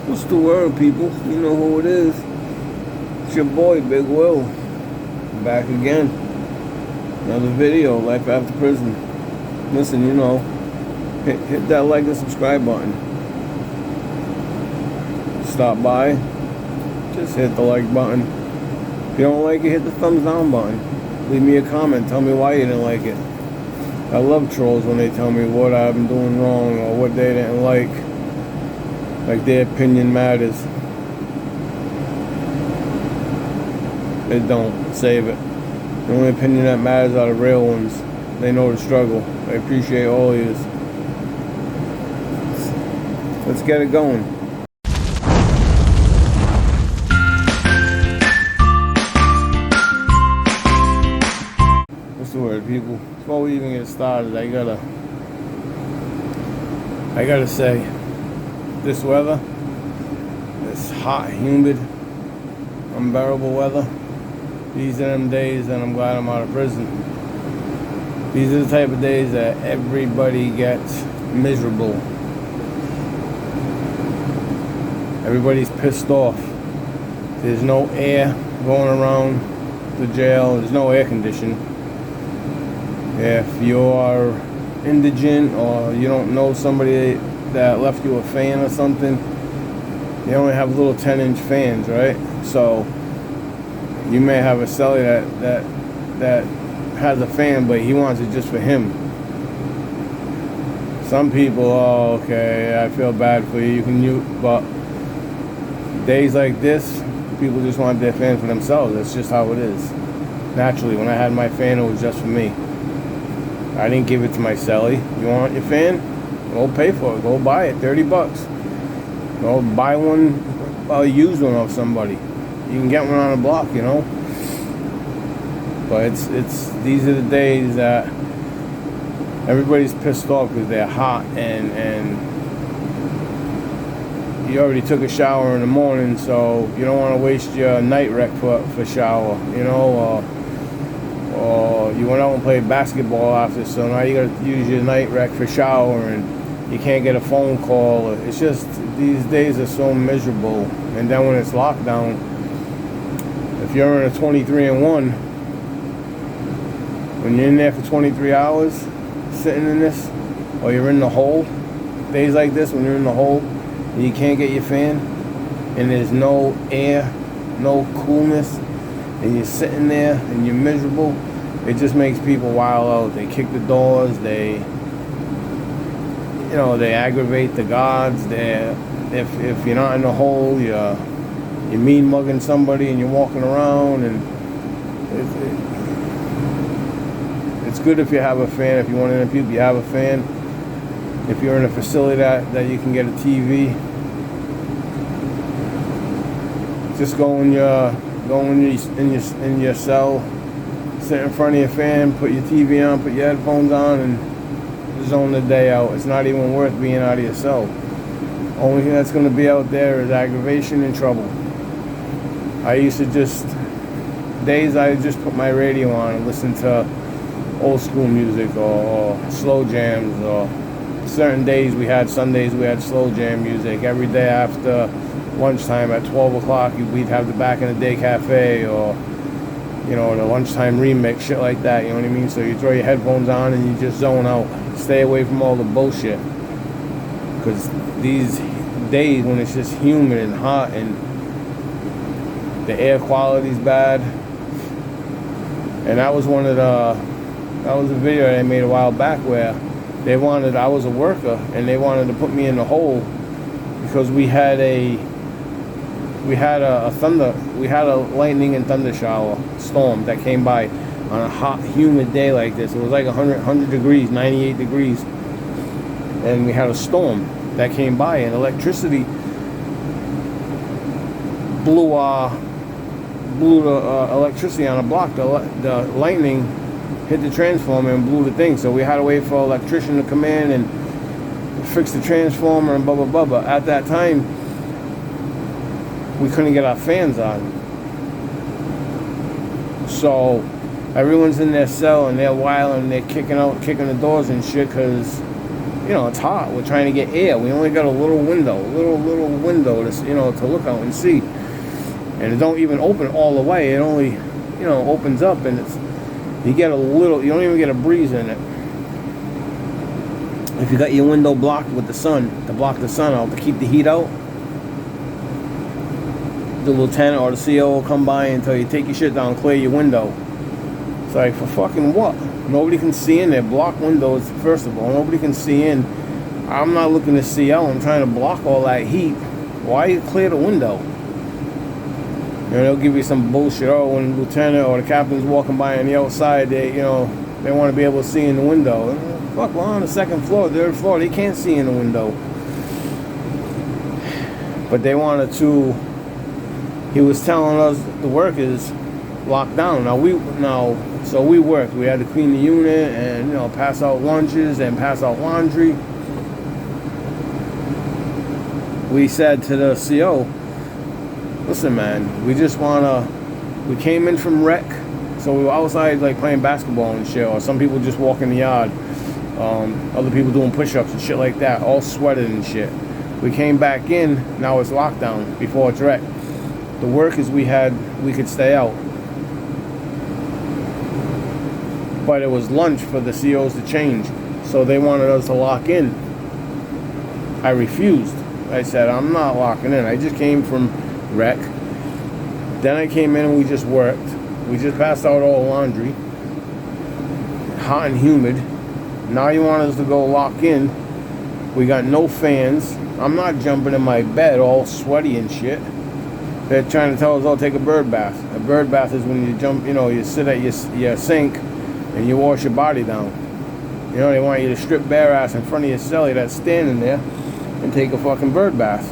What's the word, people? You know who it is. It's your boy, Big Will. Back again. Another video, life after prison. Listen, hit that like and subscribe button. Stop by. Just hit the like button. If you don't like it, hit the thumbs down button. Leave me a comment. Tell me why you didn't like it. I love trolls when they tell me what I'm doing wrong or what they didn't like. Like their opinion matters. It don't. Save it. The only opinion that matters are the real ones. They know the struggle. I appreciate all of you. Let's get it going. What's the word, people? Before we even get started, I gotta say, this weather, this hot, humid, unbearable weather, these are them days that I'm glad I'm out of prison. These are the type of days that everybody gets miserable. Everybody's pissed off. There's no air going around the jail. There's no air conditioning. If you're indigent or you don't know somebody that left you a fan or something, they only have little 10-inch fans, right? So you may have a cellie that has a fan, but he wants it just for him. Some people, oh, okay, I feel bad for you. You can use, but days like this, people just want their fan for themselves. That's just how it is. Naturally, when I had my fan, it was just for me. I didn't give it to my cellie. You want your fan? Go pay for it. Go buy it. $30. Go buy one, use one of somebody. You can get one on a block, But it's these are the days that everybody's pissed off because they're hot and you already took a shower in the morning, so you don't want to waste your night rec for shower, or you went out and played basketball after, so now you got to use your night rec for shower and you can't get a phone call. It's just, these days are so miserable. And then when it's lockdown, if you're in a 23-1, when you're in there for 23 hours, sitting in this, or you're in the hole, days like this when you're in the hole, and you can't get your fan, and there's no air, no coolness, and you're sitting there and you're miserable, it just makes people wild out. They kick the doors, they aggravate the guards. If you're not in the hole, you're mean mugging somebody and you're walking around, and it's good if you have a fan. If you want to interview, you have a fan. If you're in a facility that you can get a TV, just go in your cell, sit in front of your fan, put your TV on, put your headphones on, and zone the day out. It's not even worth being out of your cell. Only thing that's going to be out there is aggravation and trouble. I used to just put my radio on and listen to old school music or slow jams, or certain days Sundays we had slow jam music. Every day after lunchtime at 12 o'clock we'd have the Back in the Day Cafe, or the lunchtime remix, shit like that, you know what I mean? So you throw your headphones on and you just zone out. Stay away from all the bullshit, because these days when it's just humid and hot and the air quality's bad, and that was a video that I made a while back where I was a worker and they wanted to put me in the hole because we had a lightning and thunder shower storm that came by on a hot, humid day like this. It was like 100 degrees, 98 degrees, and we had a storm that came by, and electricity blew the electricity on a block. The lightning hit the transformer and blew the thing, so we had to wait for an electrician to come in and fix the transformer and blah blah blah. But at that time we couldn't get our fans on, so everyone's in their cell and they're wilding, they're kicking the doors and shit, because you know, it's hot. We're trying to get air. We only got a little window, little window to, you know, to look out and see. And it don't even open all the way. It only, you know, opens up, and it's, you get a little, you don't even get a breeze in it. If you got your window blocked with the sun, to block the sun out, to keep the heat out, the lieutenant or the CO will come by and tell you, take your shit down, clear your window. It's like, for fucking what? Nobody can see in there. Block windows, first of all. Nobody can see in. I'm not looking to see out. I'm trying to block all that heat. Why you clear the window? You know, they'll give you some bullshit. Oh, when the lieutenant or the captain's walking by on the outside, they, you know, they want to be able to see in the window. Fuck, we're on the second floor, third floor. They can't see in the window. But they wanted to. He was telling us the workers locked down. So we worked. We had to clean the unit and, you know, pass out lunches and pass out laundry. We said to the CO, listen, man, we came in from rec, so we were outside like playing basketball and shit, or some people just walking the yard, other people doing push-ups and shit like that, all sweated and shit. We came back in, now it's lockdown, before it's rec. The workers we could stay out. But it was lunch for the COs to change, so they wanted us to lock in. I refused. I said, I'm not locking in. I just came from rec. Then I came in and we just worked. We just passed out all the laundry. Hot and humid. Now you want us to go lock in. We got no fans. I'm not jumping in my bed all sweaty and shit. They're trying to tell us, oh, take a bird bath. A bird bath is when you jump, you know, you sit at your sink and you wash your body down. You know, they want you to strip bare ass in front of your celly that's standing there and take a fucking bird bath.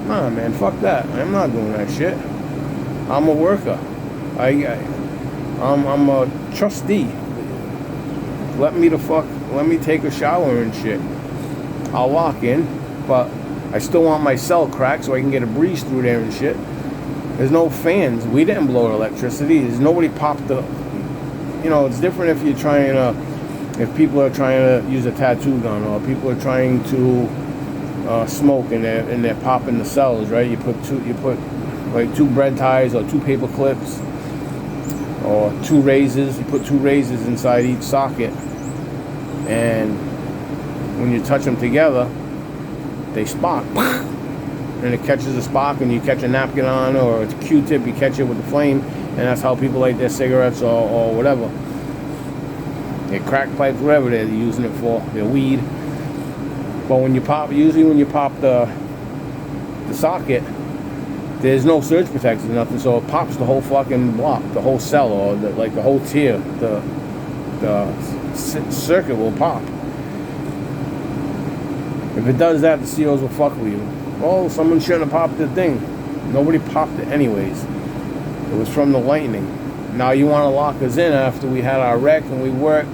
Nah, man, fuck that. I'm not doing that shit. I'm a worker. I'm a trustee. Let me take a shower and shit. I'll lock in, but I still want my cell cracked so I can get a breeze through there and shit. There's no fans. We didn't blow the electricity. There's nobody popped the, you know, it's different if you're trying to, if people are trying to use a tattoo gun, or people are trying to smoke and they're popping the cells, right? You put like 2 bread ties or 2 paper clips or 2 razors. You put 2 razors inside each socket, and when you touch them together, they spark, and it catches a spark, and you catch a napkin on, or it's a Q-tip, you catch it with the flame, and that's how people light their cigarettes or whatever. Their crack pipes, whatever they're using it for, their weed. But when you pop, usually when you pop the socket, there's no surge protectors or nothing, so it pops the whole fucking block, the whole cell, or the whole tier. The circuit will pop. If it does that, the COs will fuck with you. Well, someone shouldn't have popped the thing. Nobody popped it anyways. It was from the lightning. Now you want to lock us in after we had our rec and we worked.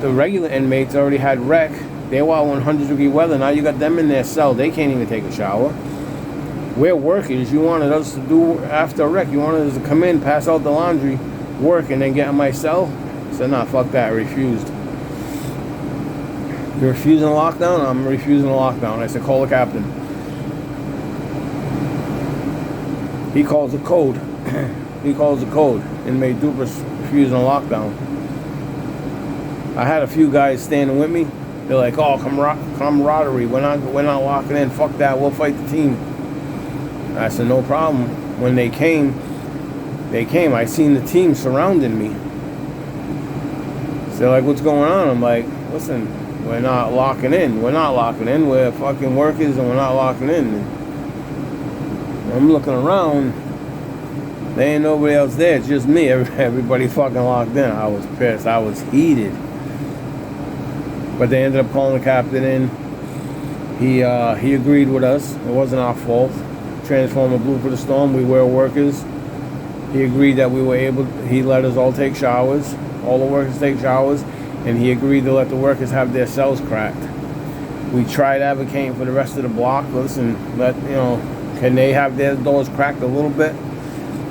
The regular inmates already had rec. They were 100-degree weather. Now you got them in their cell. They can't even take a shower. We're workers. You wanted us to do after rec. You wanted us to come in, pass out the laundry, work, and then get in my cell. I said, nah, fuck that. I refused. You're refusing a lockdown? I'm refusing a lockdown. I said, call the captain. He calls the code. He calls the code. Inmate Dupras refusing a lockdown. I had a few guys standing with me. They're like, oh, camaraderie. We're not locking in. Fuck that. We'll fight the team. I said, no problem. When they came. I seen the team surrounding me. So they're like, what's going on? I'm like, listen, we're not locking in. We're not locking in. We're fucking workers and we're not locking in. And I'm looking around. There ain't nobody else there. It's just me. Everybody fucking locked in. I was pissed. I was heated. But they ended up calling the captain in. He agreed with us. It wasn't our fault. Transformer blew for the storm. We were workers. He agreed that we were able. He let us all take showers. All the workers take showers. And he agreed to let the workers have their cells cracked. We tried advocating for the rest of the block. Listen, can they have their doors cracked a little bit?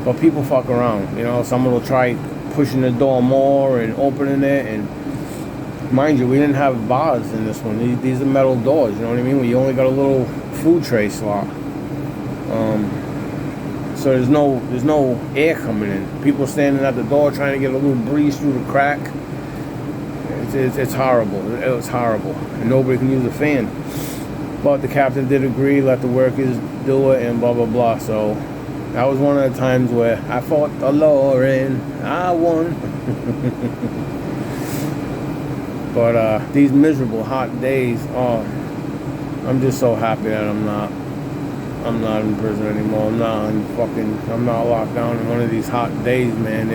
But people fuck around. Someone will try pushing the door more and opening it, and Mind you, we didn't have bars in this one. These are metal doors, you know what I mean? We only got a little food tray slot. So there's no air coming in. People standing at the door trying to get a little breeze through the crack. It's horrible. It was horrible. And nobody can use a fan. But the captain did agree, let the workers do it, and blah, blah, blah. So that was one of the times where I fought the law and I won. But these miserable hot days, I'm just so happy that I'm not in prison anymore. I'm not locked down in one of these hot days, man.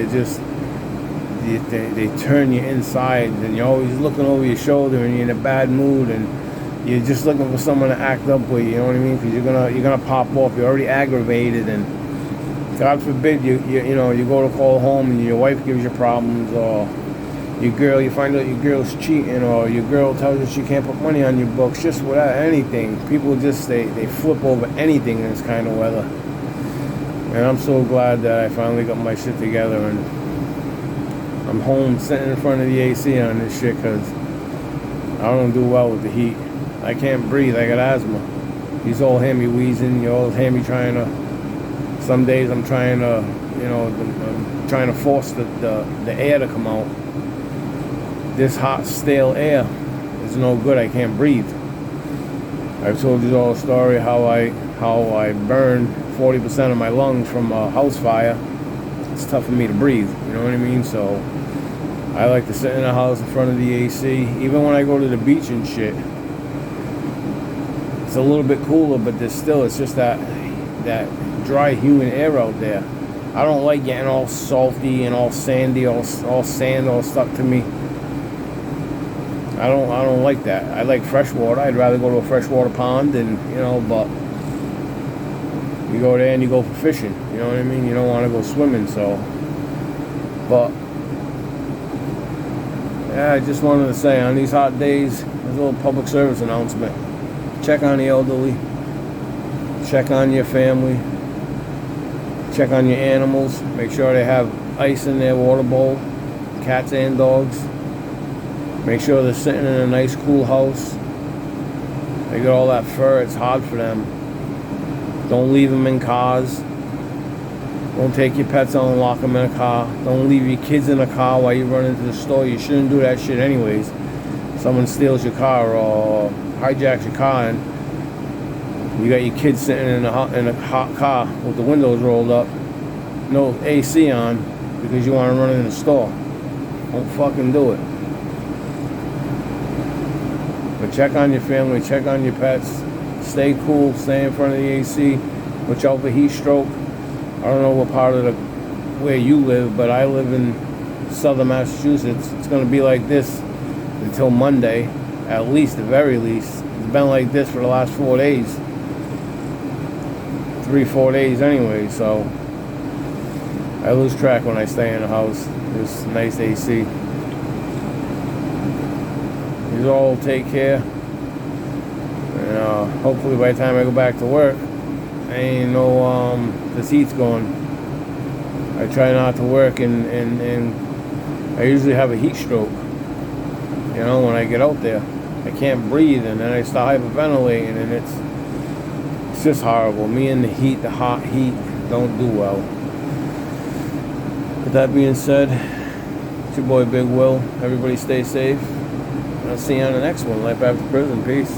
They turn you inside, and you're always looking over your shoulder, and you're in a bad mood, and you're just looking for someone to act up with. You know what I mean? Because you're gonna pop off. You're already aggravated, and God forbid you go to call home and your wife gives you problems, or you find out your girl's cheating, or your girl tells you she can't put money on your books, just without anything. People just they flip over anything in this kind of weather. And I'm so glad that I finally got my shit together, and I'm home sitting in front of the AC on this shit, because I don't do well with the heat. I can't breathe. I got asthma. You all hear me wheezing. You all hear me trying to. Some days I'm trying to, I'm trying to force the air to come out. This hot, stale air is no good. I can't breathe. I've told you all a story how I burned 40% of my lungs from a house fire. It's tough for me to breathe. You know what I mean? So I like to sit in the house in front of the AC. Even when I go to the beach and shit, it's a little bit cooler, but it's just that dry, humid air out there. I don't like getting all salty and all sandy, all sand all stuck to me. I don't like that. I like fresh water. I'd rather go to a freshwater pond, and but you go there and you go for fishing. You know what I mean? You don't want to go swimming, so. But yeah, I just wanted to say, on these hot days, there's a little public service announcement. Check on the elderly. Check on your family. Check on your animals. Make sure they have ice in their water bowl. Cats and dogs. Make sure they're sitting in a nice, cool house. They got all that fur. It's hard for them. Don't leave them in cars. Don't take your pets out and lock them in a car. Don't leave your kids in a car while you run into the store. You shouldn't do that shit anyways. Someone steals your car or hijacks your car, and you got your kids sitting in a hot car with the windows rolled up, no AC on, because you want to run in the store. Don't fucking do it. But check on your family, check on your pets. Stay cool, stay in front of the AC. Watch out for heat stroke. I don't know what part of where you live, but I live in southern Massachusetts. It's going to be like this until Monday, at least, the very least. It's been like this for the last 4 days. 3-4 days anyway, so I lose track when I stay in the house. This nice AC. You all take care. And hopefully by the time I go back to work, I ain't this heat's going. I try not to work, and I usually have a heat stroke. When I get out there, I can't breathe, and then I start hyperventilating, and it's just horrible. Me and the heat, the hot heat, don't do well. With that being said, it's your boy Big Will. Everybody stay safe. I'll see you on the next one. Life after prison. Peace.